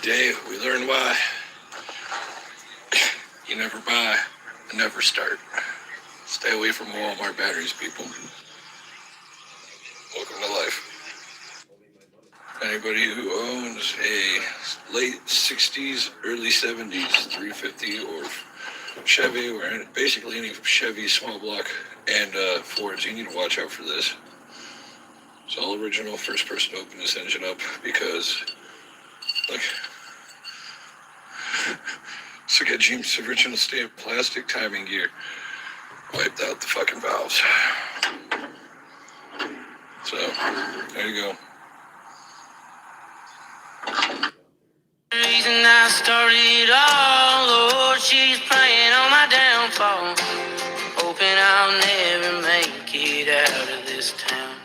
Today we learn why you never buy and never start. Stay away from Walmart batteries, people. Welcome to life. Anybody who owns a late 60s, early 70s 350 or Chevy, or basically any Chevy small block and Fords, you need to watch out for this. It's all original, first person to open this engine up because, look, so get Jeep's original state plastic timing gear. Wiped out the fucking valves. So, there you go. Reason I started it all, Lord, she's praying on my downfall, hoping I'll never make it out of this town.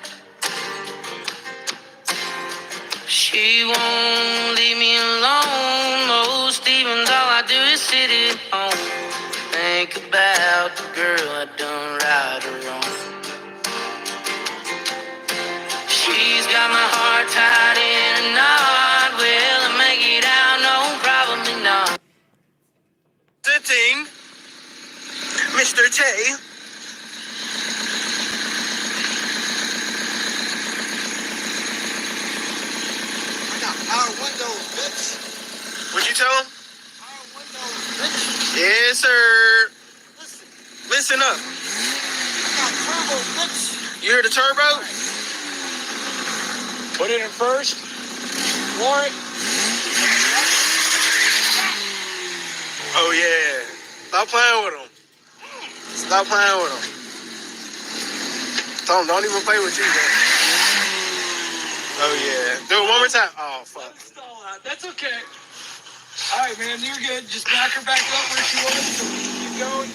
She won't leave me alone, most evenings all I do is sit at home, think about the girl I done right or wrong. She's got my heart tied in a knot, will I make it out? No, probably not. Sitting, Mr. J. I got power windows, bitch. What you tell him? Power windows, bitch. Yes, sir. Listen. Listen up. I got turbo, bitch. You hear the turbo? Put it in first. Floor it. Oh, yeah. Stop playing with him. Stop playing with him. Don't even play with you, man. Oh, yeah. Do it one more time. Oh, fuck. Stall out. That's okay. All right, man. You're good. Just back her back up where she was so we can keep going.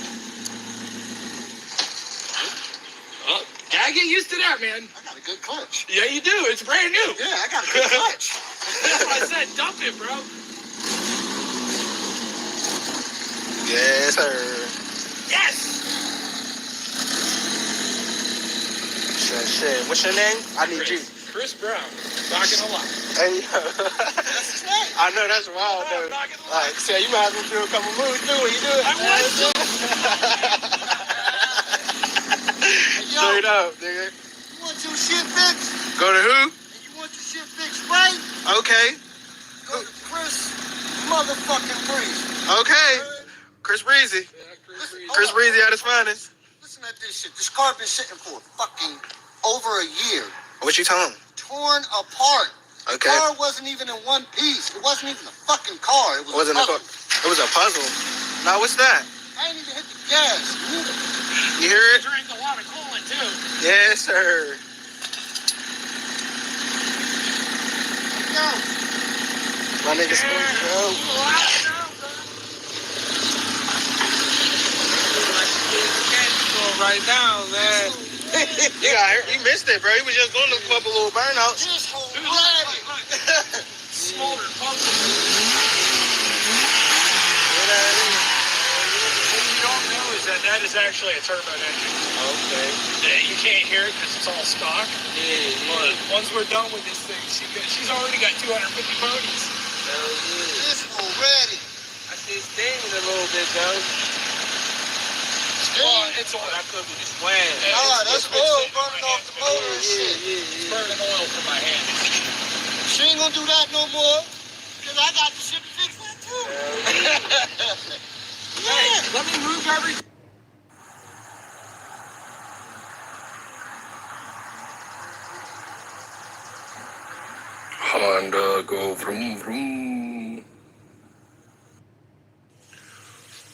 Oh, gotta get used to that, man. I got a good clutch. Yeah, you do. It's brand new. Yeah, I got a good clutch. That's what I said. Dump it, bro. Yes, sir. Yes! Shit. What's your name? I need you. Chris Brown. Knocking a lot. Hey, That's his name. I know that's wild, though. Knocking a All lot. right, so you might as well do a couple moves, too, when you do it. I want to. Hey, yo, Straight up, nigga. you want your shit fixed? Go to who? And you want your shit fixed right? Okay. Go to Chris motherfucking Breeze. Okay. Chris Breezy. Chris Breezy at his finest. Listen at this shit. This car been sitting for fucking over a year. What you telling him? Torn apart. Okay. The car wasn't even in one piece. It wasn't even a fucking car. It was Wasn't a puzzle. It was a puzzle. Now what's that? I ain't even hit the gas. You hear it? Drink a lot of coolant, too. Yes, sir. Yo, My nigga Squeeze. Right now, man. He missed it, bro. He was just going to look up a little burnouts. this whole rabbit. Smolder pump. What you don't know is that is actually a turbo engine. Okay. You can't hear it because it's all stock. But once we're done with this thing, she's already got 250 ponies. This already. I see it's steaming a little bit, though. Well, it's oil. That could be the swag. Nah, that's oil burning off the motor and shit. It's burning oil from my hand. She ain't gonna do that no more. Cause I got the shit to fix that too. Hey, Yeah. let me move everything. Honda, go vroom vroom.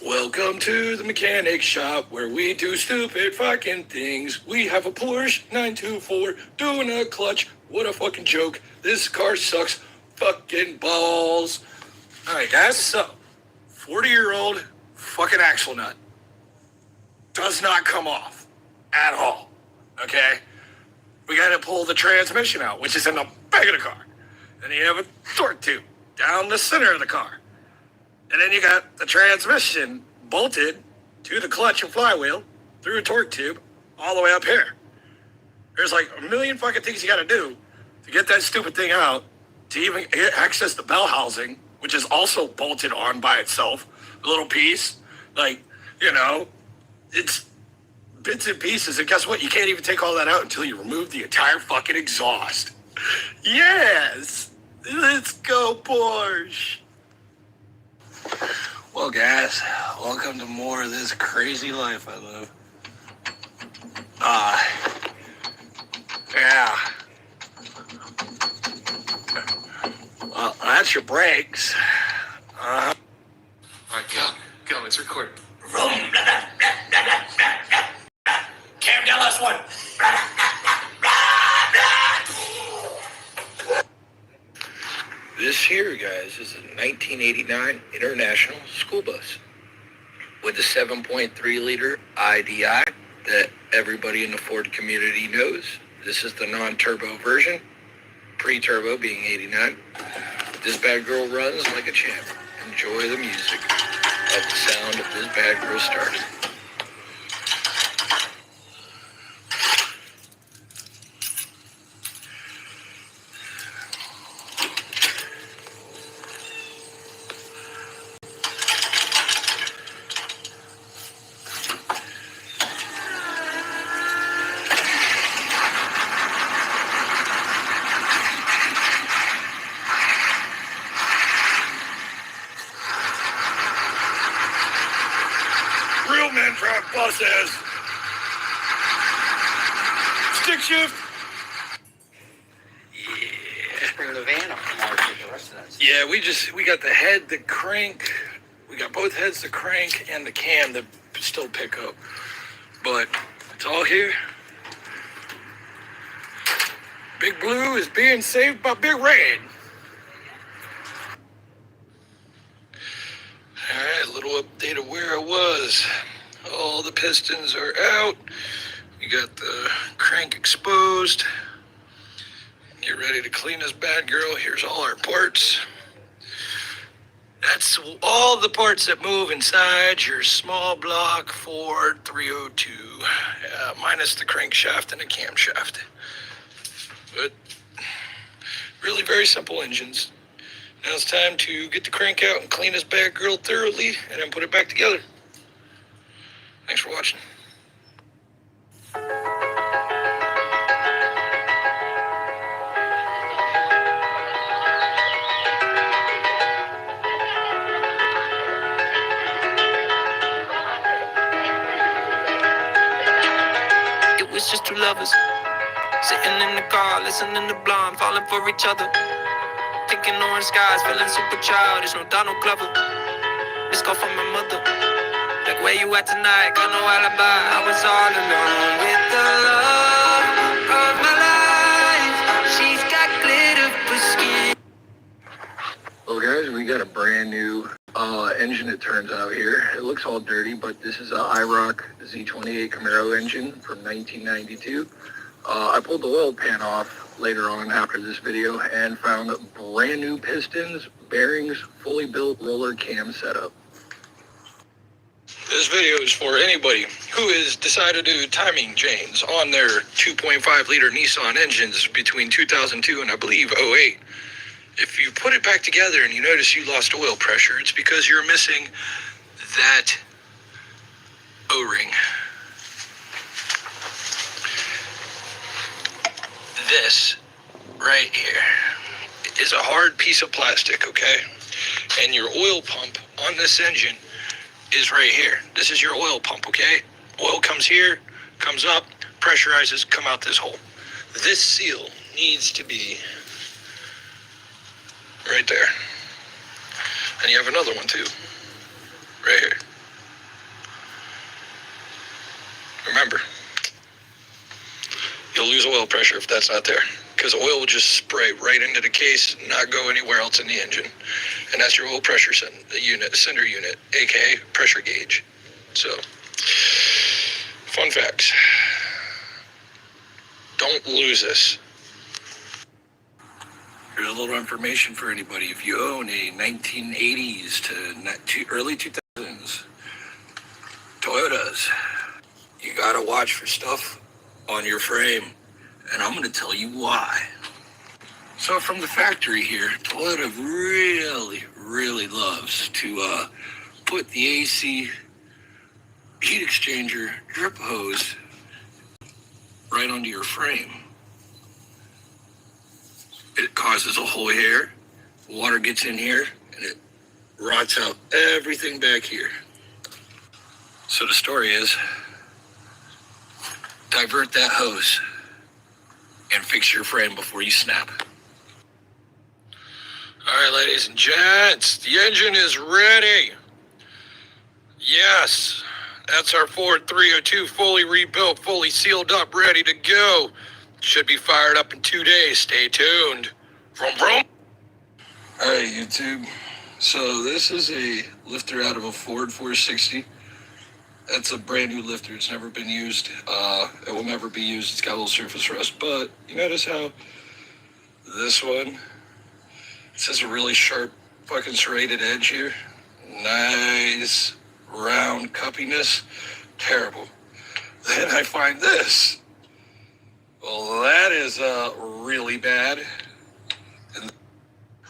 Welcome to the mechanic shop where we do stupid fucking things. We have a Porsche 924 doing a clutch. What a fucking joke. This car sucks fucking balls. Alright guys, so 40-year-old fucking axle nut does not come off at all. Okay? We gotta pull the transmission out, which is in the back of the car. Then you have a torque tube down the center of the car. And then you got the transmission bolted to the clutch and flywheel through a torque tube all the way up here. There's like a million fucking things you got to do to get that stupid thing out, to even access the bell housing which is also bolted on by itself. A little piece, like, you know, it's bits and pieces. And guess what? You can't even take all that out until you remove the entire fucking exhaust. Yes! Let's go, Porsche! Well, guys, welcome to more of this crazy life I live. Yeah. Well, that's your brakes. All right, go. Let's record. Cam, down last one. This here, guys, is a 1989 International school bus with a 7.3 liter IDI that everybody in the Ford community knows. This is the non-turbo version, pre-turbo being 89. This bad girl runs like a champ. Enjoy the music of the sound of this bad girl starting. Real men drive buses. Stick shift. Just bring the van up tomorrow for the rest of that. Yeah, we got the head, the crank. We got both heads, the crank, and the cam that still pick up. But it's all here. Big Blue is being saved by Big Red. All right, a little update of where I was. All the pistons are out. We got the crank exposed. Get ready to clean this bad girl. Here's all our parts. That's all the parts that move inside your small block Ford 302, minus the crankshaft and the camshaft. But really very simple engines. Now it's time to get the crank out and clean this bad girl thoroughly and then put it back together. Thanks for watching. It was just two lovers sitting in the car, listening to Blonde, falling for each other. Thinking orange skies, feeling super childish, no Donald Glover. This call from my mother. Like, where you at tonight? Got no alibi. I was all alone with the love of my life. She's got glitter for skin. Well, guys, we got a brand new engine, it turns out here. It looks all dirty, but this is a IROC Z28 Camaro engine from 1992. I pulled the oil pan off later on after this video and found brand new pistons, bearings, fully built roller cam setup. This video is for anybody who has decided to do timing chains on their 2.5 liter Nissan engines between 2002 and I believe '08. If you put it back together and you notice you lost oil pressure, it's because you're missing that O-ring. This right here is a hard piece of plastic, okay? And your oil pump on this engine is right here. This is your oil pump, okay? Oil comes here, comes up, pressurizes, come out this hole. This seal needs to be right there. And you have another one too, right here. Remember, you'll lose oil pressure if that's not there, because oil will just spray right into the case and not go anywhere else in the engine. And that's your oil pressure center unit, aka pressure gauge. So, fun facts. Don't lose this. Here's a little information for anybody. If you own a 1980s to early 2000s Toyotas, you gotta watch for stuff on your frame, and I'm gonna tell you why. So from the factory here, Toyota really valves to put the AC heat exchanger drip hose right onto your frame. It causes a hole here, water gets in here, and it rots out everything back here. So the story is, divert that hose and fix your frame before you snap. All right, ladies and gents, the engine is ready. Yes, that's our Ford 302, fully rebuilt, fully sealed up, ready to go. Should be fired up in 2 days. Stay tuned. Vroom, vroom. All right, YouTube. So this is a lifter out of a Ford 460. That's a brand new lifter. It's never been used. It will never be used. It's got a little surface rust. But you notice how this one, it has a really sharp fucking serrated edge here. Nice round cuppiness. Terrible. Then I find this. Well, that is really bad. And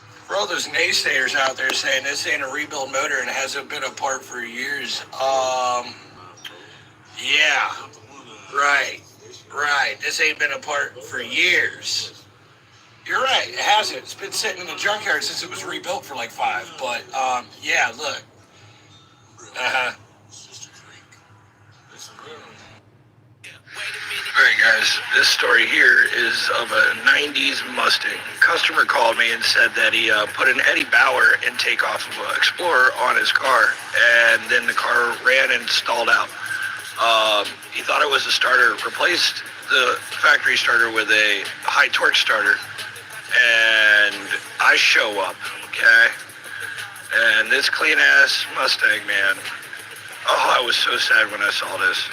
for all those naysayers out there saying this ain't a rebuild motor and hasn't been apart for years, yeah, right. This ain't been apart for years. You're right, it hasn't. It's been sitting in the junkyard since it was rebuilt for like 5. But, yeah, look. Alright guys, this story here is of a 90s Mustang. A customer called me and said that he put an Eddie Bauer intake off of an Explorer on his car, and then the car ran and stalled out. He thought it was a starter, replaced the factory starter with a high torque starter, and I show up, okay? And this clean ass Mustang, man, oh, I was so sad when I saw this.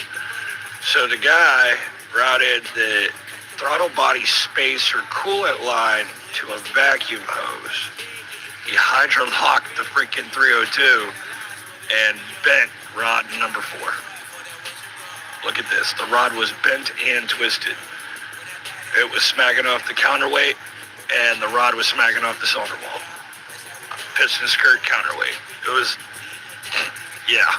So the guy routed the throttle body spacer coolant line to a vacuum hose. He hydrolocked the freaking 302 and bent rod number 4. Look at this. The rod was bent and twisted. It was smacking off the counterweight, and the rod was smacking off the cylinder wall. Piston skirt counterweight. It was, yeah.